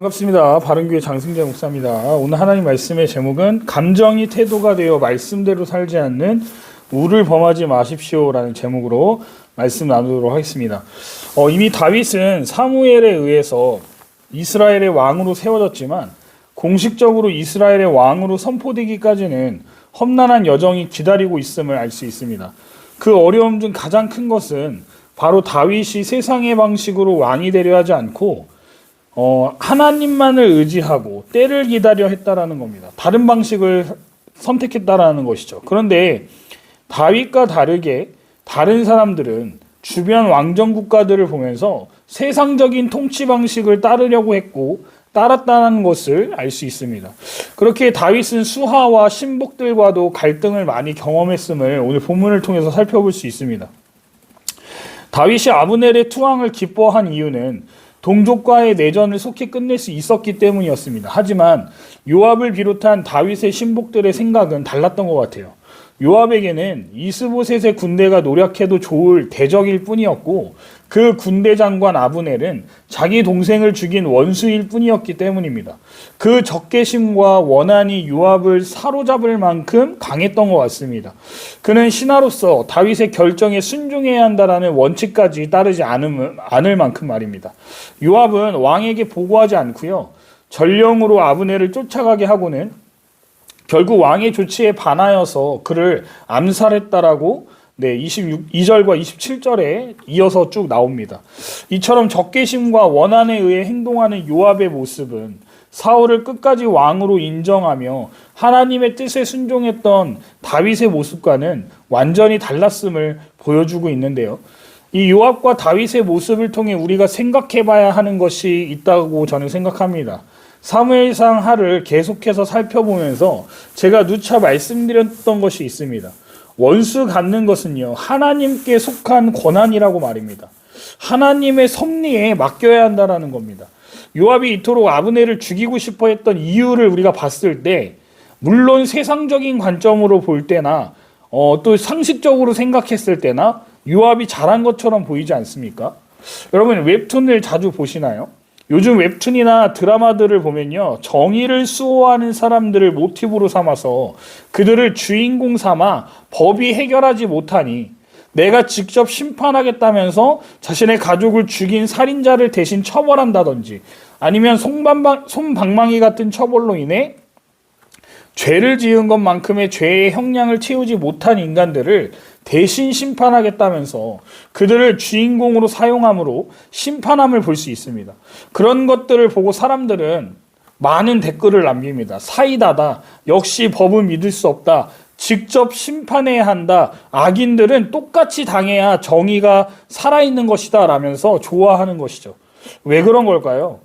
반갑습니다. 바른교회 장승재 목사입니다. 오늘 하나님 말씀의 제목은 감정이 태도가 되어 말씀대로 살지 않는 우를 범하지 마십시오라는 제목으로 말씀 나누도록 하겠습니다. 이미 다윗은 사무엘에 의해서 이스라엘의 왕으로 세워졌지만 공식적으로 이스라엘의 왕으로 선포되기까지는 험난한 여정이 기다리고 있음을 알 수 있습니다. 그 어려움 중 가장 큰 것은 바로 다윗이 세상의 방식으로 왕이 되려 하지 않고 하나님만을 의지하고 때를 기다려 했다라는 겁니다. 다른 방식을 선택했다라는 것이죠. 그런데 다윗과 다르게 다른 사람들은 주변 왕정 국가들을 보면서 세상적인 통치 방식을 따르려고 했고 따랐다는 것을 알 수 있습니다. 그렇게 다윗은 수하와 신복들과도 갈등을 많이 경험했음을 오늘 본문을 통해서 살펴볼 수 있습니다. 다윗이 아브넬의 투항을 기뻐한 이유는 동족과의 내전을 속히 끝낼 수 있었기 때문이었습니다. 하지만 요압을 비롯한 다윗의 신복들의 생각은 달랐던 것 같아요. 요압에게는 이스보셋의 군대가 노력해도 좋을 대적일 뿐이었고 그 군대 장관 아브넬은 자기 동생을 죽인 원수일 뿐이었기 때문입니다. 그 적개심과 원한이 요압을 사로잡을 만큼 강했던 것 같습니다. 그는 신하로서 다윗의 결정에 순종해야 한다라는 원칙까지 따르지 않을 만큼 말입니다. 요압은 왕에게 보고하지 않고요. 전령으로 아브넬을 쫓아가게 하고는 결국 왕의 조치에 반하여서 그를 암살했다라고 22절과 27절에 이어서 쭉 나옵니다. 이처럼 적개심과 원한에 의해 행동하는 요압의 모습은 사울을 끝까지 왕으로 인정하며 하나님의 뜻에 순종했던 다윗의 모습과는 완전히 달랐음을 보여주고 있는데요. 이 요압과 다윗의 모습을 통해 우리가 생각해 봐야 하는 것이 있다고 저는 생각합니다. 사무엘상 하를 계속해서 살펴보면서 제가 누차 말씀드렸던 것이 있습니다. 원수 갚는 것은요, 하나님께 속한 권한이라고 말입니다. 하나님의 섭리에 맡겨야 한다라는 겁니다. 요압이 이토록 아브넬을 죽이고 싶어 했던 이유를 우리가 봤을 때, 물론 세상적인 관점으로 볼 때나 또 상식적으로 생각했을 때나 요압이 잘한 것처럼 보이지 않습니까? 여러분 웹툰을 자주 보시나요? 요즘 웹툰이나 드라마들을 보면요, 정의를 수호하는 사람들을 모티브로 삼아서 그들을 주인공 삼아 법이 해결하지 못하니 내가 직접 심판하겠다면서 자신의 가족을 죽인 살인자를 대신 처벌한다든지 아니면 솜방망이 같은 처벌로 인해 죄를 지은 것만큼의 죄의 형량을 채우지 못한 인간들을 대신 심판하겠다면서 그들을 주인공으로 사용함으로 심판함을 볼 수 있습니다. 그런 것들을 보고 사람들은 많은 댓글을 남깁니다. 사이다다. 역시 법은 믿을 수 없다. 직접 심판해야 한다. 악인들은 똑같이 당해야 정의가 살아있는 것이다. 라면서 좋아하는 것이죠. 왜 그런 걸까요?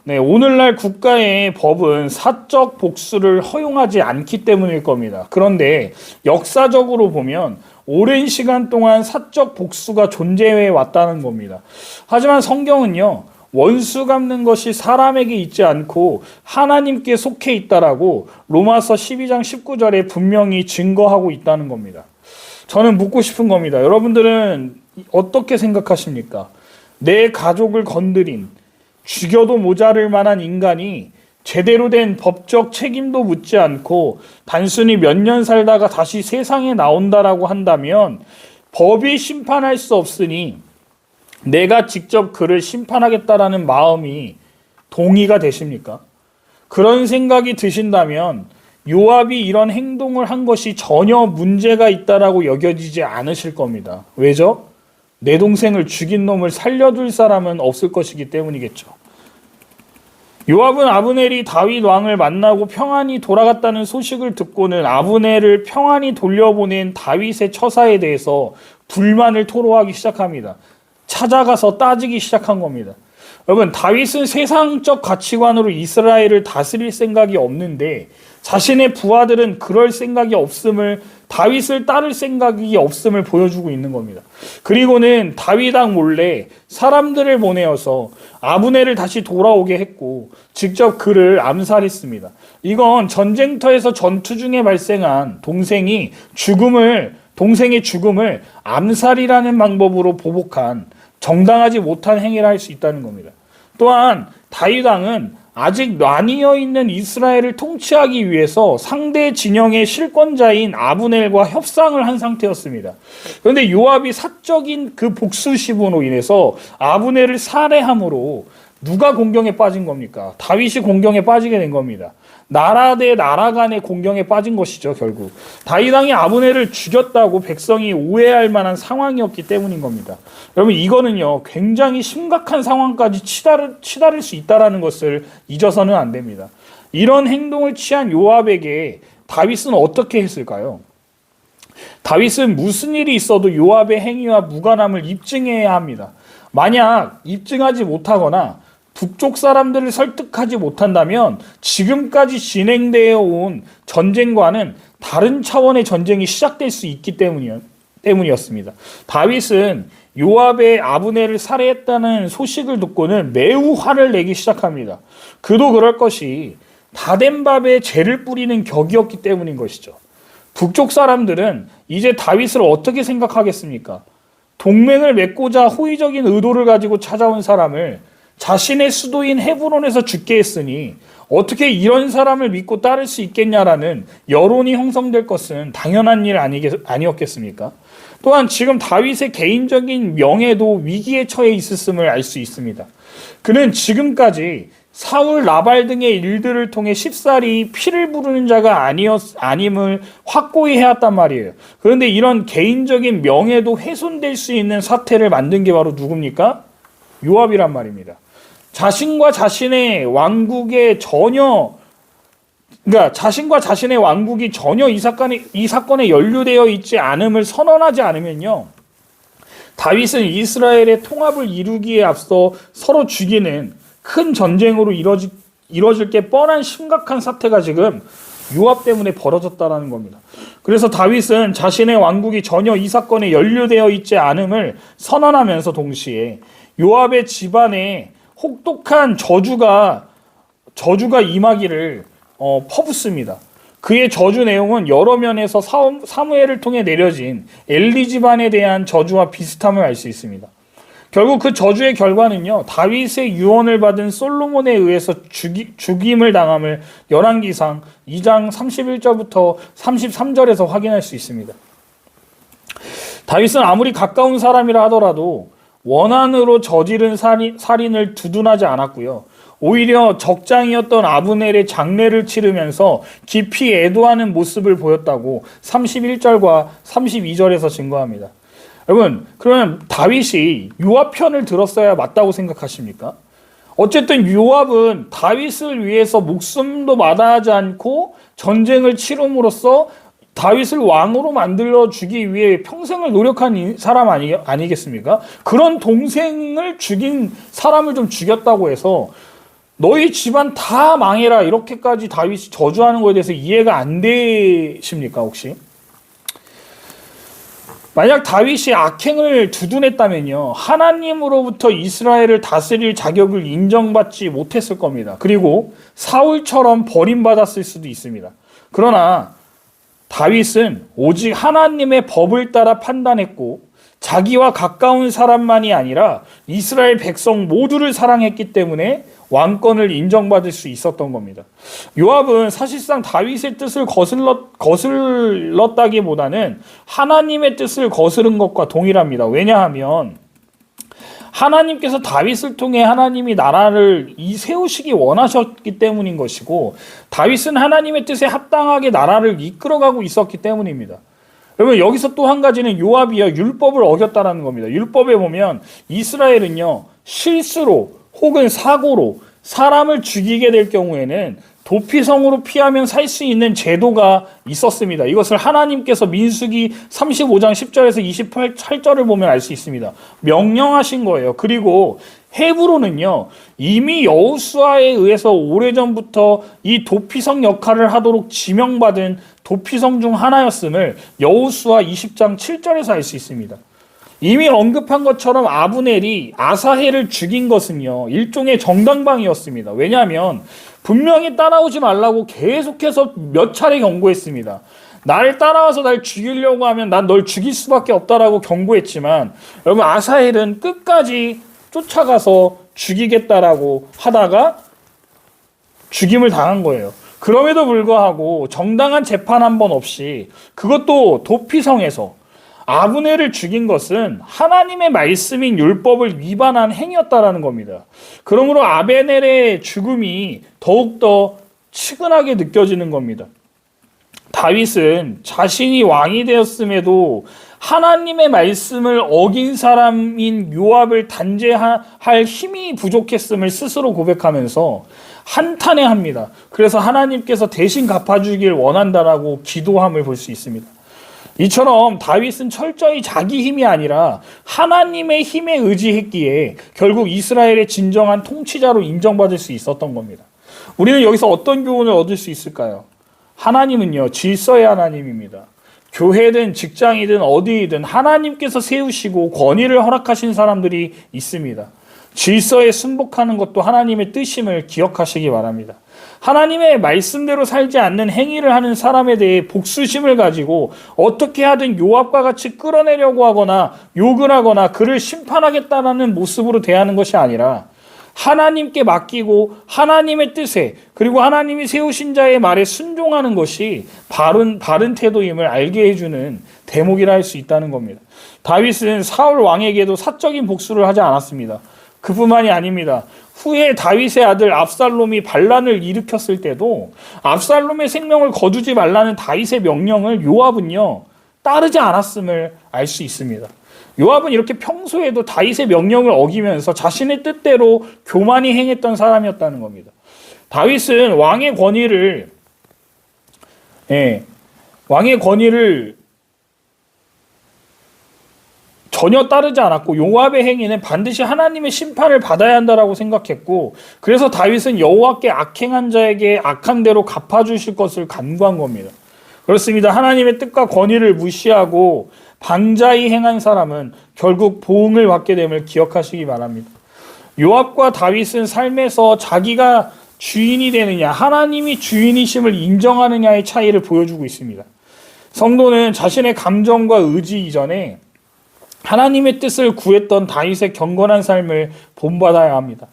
오늘날 국가의 법은 사적 복수를 허용하지 않기 때문일 겁니다. 그런데 역사적으로 보면 오랜 시간 동안 사적 복수가 존재해 왔다는 겁니다. 하지만 성경은요, 원수 갚는 것이 사람에게 있지 않고 하나님께 속해 있다라고 로마서 12장 19절에 분명히 증거하고 있다는 겁니다. 저는 묻고 싶은 겁니다. 여러분들은 어떻게 생각하십니까? 내 가족을 건드린, 죽여도 모자랄 만한 인간이 제대로 된 법적 책임도 묻지 않고 단순히 몇 년 살다가 다시 세상에 나온다라고 한다면 법이 심판할 수 없으니 내가 직접 그를 심판하겠다라는 마음이 동의가 되십니까? 그런 생각이 드신다면 요압이 이런 행동을 한 것이 전혀 문제가 있다라고 여겨지지 않으실 겁니다. 왜죠? 내 동생을 죽인 놈을 살려둘 사람은 없을 것이기 때문이겠죠. 요압은 아브넬이 다윗 왕을 만나고 평안히 돌아갔다는 소식을 듣고는 아브넬을 평안히 돌려보낸 다윗의 처사에 대해서 불만을 토로하기 시작합니다. 찾아가서 따지기 시작한 겁니다. 여러분, 다윗은 세상적 가치관으로 이스라엘을 다스릴 생각이 없는데 자신의 부하들은 그럴 생각이 없음을, 다윗을 따를 생각이 없음을 보여주고 있는 겁니다. 그리고는 다윗왕 몰래 사람들을 보내어서 아브넬을 다시 돌아오게 했고 직접 그를 암살했습니다. 이건 전쟁터에서 전투 중에 발생한 동생의 죽음을 암살이라는 방법으로 보복한 정당하지 못한 행위를 할 수 있다는 겁니다. 또한 다윗 왕은 아직 나뉘어 있는 이스라엘을 통치하기 위해서 상대 진영의 실권자인 아브넬과 협상을 한 상태였습니다. 그런데 요압이 사적인 그 복수심으로 인해서 아브넬을 살해함으로 누가 공경에 빠진 겁니까? 다윗이 공경에 빠지게 된 겁니다. 나라 대 나라 간의 공경에 빠진 것이죠, 결국. 다윗 왕이 아브넬을 죽였다고 백성이 오해할 만한 상황이었기 때문인 겁니다. 여러분, 이거는요, 굉장히 심각한 상황까지 치달을 수 있다는 것을 잊어서는 안 됩니다. 이런 행동을 취한 요압에게 다윗은 어떻게 했을까요? 다윗은 무슨 일이 있어도 요압의 행위와 무관함을 입증해야 합니다. 만약 입증하지 못하거나 북쪽 사람들을 설득하지 못한다면 지금까지 진행되어 온 전쟁과는 다른 차원의 전쟁이 시작될 수 있기 때문이었습니다. 다윗은 요압의 아브넬을 살해했다는 소식을 듣고는 매우 화를 내기 시작합니다. 그도 그럴 것이 다 된 밥에 재를 뿌리는 격이었기 때문인 것이죠. 북쪽 사람들은 이제 다윗을 어떻게 생각하겠습니까? 동맹을 맺고자 호의적인 의도를 가지고 찾아온 사람을 자신의 수도인 헤브론에서 죽게 했으니 어떻게 이런 사람을 믿고 따를 수 있겠냐라는 여론이 형성될 것은 당연한 일 아니었겠습니까? 또한 지금 다윗의 개인적인 명예도 위기에 처해 있었음을 알 수 있습니다. 그는 지금까지 사울, 나발 등의 일들을 통해 쉽사리 피를 부르는 자가 아님을 확고히 해왔단 말이에요. 그런데 이런 개인적인 명예도 훼손될 수 있는 사태를 만든 게 바로 누굽니까? 요압이란 말입니다. 자신과 자신의 왕국이 전혀 이 사건에 연루되어 있지 않음을 선언하지 않으면요, 다윗은 이스라엘의 통합을 이루기에 앞서 서로 죽이는 큰 전쟁으로 이뤄질 게 뻔한 심각한 사태가 지금 요압 때문에 벌어졌다는 겁니다. 그래서 다윗은 자신의 왕국이 전혀 이 사건에 연루되어 있지 않음을 선언하면서 동시에 요압의 집안에 혹독한 저주가 임하기를 퍼붓습니다. 그의 저주 내용은 여러 면에서 사무엘을 통해 내려진 엘리 집안에 대한 저주와 비슷함을 알 수 있습니다. 결국 그 저주의 결과는요, 다윗의 유언을 받은 솔로몬에 의해서 죽임을 당함을 열왕기상 2장 31절부터 33절에서 확인할 수 있습니다. 다윗은 아무리 가까운 사람이라 하더라도 원한으로 저지른 살인을 두둔하지 않았고요. 오히려 적장이었던 아브넬의 장례를 치르면서 깊이 애도하는 모습을 보였다고 31절과 32절에서 증거합니다. 여러분, 그러면 다윗이 요압 편을 들었어야 맞다고 생각하십니까? 어쨌든 요압은 다윗을 위해서 목숨도 마다하지 않고 전쟁을 치름으로써 다윗을 왕으로 만들어 주기 위해 평생을 노력한 사람 아니겠습니까? 그런 동생을 죽인 사람을 좀 죽였다고 해서 너희 집안 다 망해라 이렇게까지 다윗이 저주하는 것에 대해서 이해가 안 되십니까 혹시? 만약 다윗이 악행을 두둔했다면요, 하나님으로부터 이스라엘을 다스릴 자격을 인정받지 못했을 겁니다. 그리고 사울처럼 버림받았을 수도 있습니다. 그러나 다윗은 오직 하나님의 법을 따라 판단했고 자기와 가까운 사람만이 아니라 이스라엘 백성 모두를 사랑했기 때문에 왕권을 인정받을 수 있었던 겁니다. 요압은 사실상 다윗의 뜻을 거슬렀다기보다는 하나님의 뜻을 거스른 것과 동일합니다. 왜냐하면 하나님께서 다윗을 통해 하나님이 나라를 세우시기 원하셨기 때문인 것이고, 다윗은 하나님의 뜻에 합당하게 나라를 이끌어가고 있었기 때문입니다. 여러분, 여기서 또 한 가지는 요압이요, 율법을 어겼다라는 겁니다. 율법에 보면 이스라엘은요, 실수로 혹은 사고로 사람을 죽이게 될 경우에는 도피성으로 피하면 살 수 있는 제도가 있었습니다. 이것을 하나님께서 민수기 35장 10절에서 28절을 보면 알 수 있습니다. 명령하신 거예요. 그리고 헤브론은요, 이미 여호수아에 의해서 오래전부터 이 도피성 역할을 하도록 지명받은 도피성 중 하나였음을 여호수아 20장 7절에서 알 수 있습니다. 이미 언급한 것처럼 아브넬이 아사헬을 죽인 것은요, 일종의 정당방위였습니다. 왜냐하면 분명히 따라오지 말라고 계속해서 몇 차례 경고했습니다. 날 따라와서 날 죽이려고 하면 난 널 죽일 수밖에 없다라고 경고했지만, 여러분, 아사헬은 끝까지 쫓아가서 죽이겠다라고 하다가 죽임을 당한 거예요. 그럼에도 불구하고 정당한 재판 한 번 없이, 그것도 도피성에서 아브넬을 죽인 것은 하나님의 말씀인 율법을 위반한 행위였다라는 겁니다. 그러므로 아브넬의 죽음이 더욱더 치근하게 느껴지는 겁니다. 다윗은 자신이 왕이 되었음에도 하나님의 말씀을 어긴 사람인 요압을 단죄할 힘이 부족했음을 스스로 고백하면서 한탄해합니다. 그래서 하나님께서 대신 갚아주길 원한다라고 기도함을 볼 수 있습니다. 이처럼 다윗은 철저히 자기 힘이 아니라 하나님의 힘에 의지했기에 결국 이스라엘의 진정한 통치자로 인정받을 수 있었던 겁니다. 우리는 여기서 어떤 교훈을 얻을 수 있을까요? 하나님은요, 질서의 하나님입니다. 교회든 직장이든 어디이든 하나님께서 세우시고 권위를 허락하신 사람들이 있습니다. 질서에 순복하는 것도 하나님의 뜻임을 기억하시기 바랍니다. 하나님의 말씀대로 살지 않는 행위를 하는 사람에 대해 복수심을 가지고 어떻게 하든 요압과 같이 끌어내려고 하거나 욕을 하거나 그를 심판하겠다는 모습으로 대하는 것이 아니라 하나님께 맡기고 하나님의 뜻에, 그리고 하나님이 세우신 자의 말에 순종하는 것이 바른 태도임을 알게 해주는 대목이라 할 수 있다는 겁니다. 다윗은 사울 왕에게도 사적인 복수를 하지 않았습니다. 그뿐만이 아닙니다. 후에 다윗의 아들 압살롬이 반란을 일으켰을 때도 압살롬의 생명을 거두지 말라는 다윗의 명령을 요압은요, 따르지 않았음을 알 수 있습니다. 요압은 이렇게 평소에도 다윗의 명령을 어기면서 자신의 뜻대로 교만히 행했던 사람이었다는 겁니다. 다윗은 왕의 권위를 전혀 따르지 않았고 요압의 행위는 반드시 하나님의 심판을 받아야 한다라고 생각했고, 그래서 다윗은 여호와께 악행한 자에게 악한 대로 갚아주실 것을 간구한 겁니다. 그렇습니다. 하나님의 뜻과 권위를 무시하고 방자히 행한 사람은 결국 보응을 받게 됨을 기억하시기 바랍니다. 요압과 다윗은 삶에서 자기가 주인이 되느냐, 하나님이 주인이심을 인정하느냐의 차이를 보여주고 있습니다. 성도는 자신의 감정과 의지 이전에 하나님의 뜻을 구했던 다윗의 경건한 삶을 본받아야 합니다.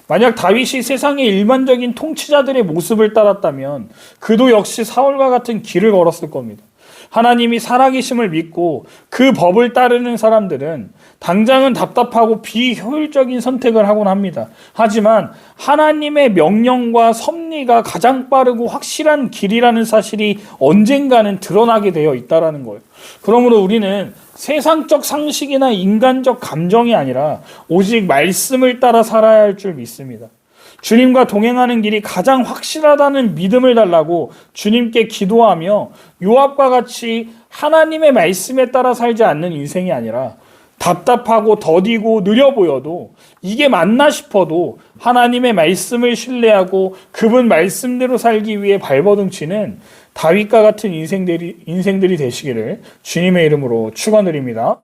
만약 다윗이 세상의 일반적인 통치자들의 모습을 따랐다면 그도 역시 사울과 같은 길을 걸었을 겁니다. 하나님이 살아계심을 믿고 그 법을 따르는 사람들은 당장은 답답하고 비효율적인 선택을 하곤 합니다. 하지만 하나님의 명령과 섭리가 가장 빠르고 확실한 길이라는 사실이 언젠가는 드러나게 되어 있다는 거예요. 그러므로 우리는 세상적 상식이나 인간적 감정이 아니라 오직 말씀을 따라 살아야 할 줄 믿습니다. 주님과 동행하는 길이 가장 확실하다는 믿음을 달라고 주님께 기도하며 요압과 같이 하나님의 말씀에 따라 살지 않는 인생이 아니라 답답하고 더디고 느려 보여도 이게 맞나 싶어도 하나님의 말씀을 신뢰하고 그분 말씀대로 살기 위해 발버둥치는 다윗과 같은 인생들이 되시기를 주님의 이름으로 축원드립니다.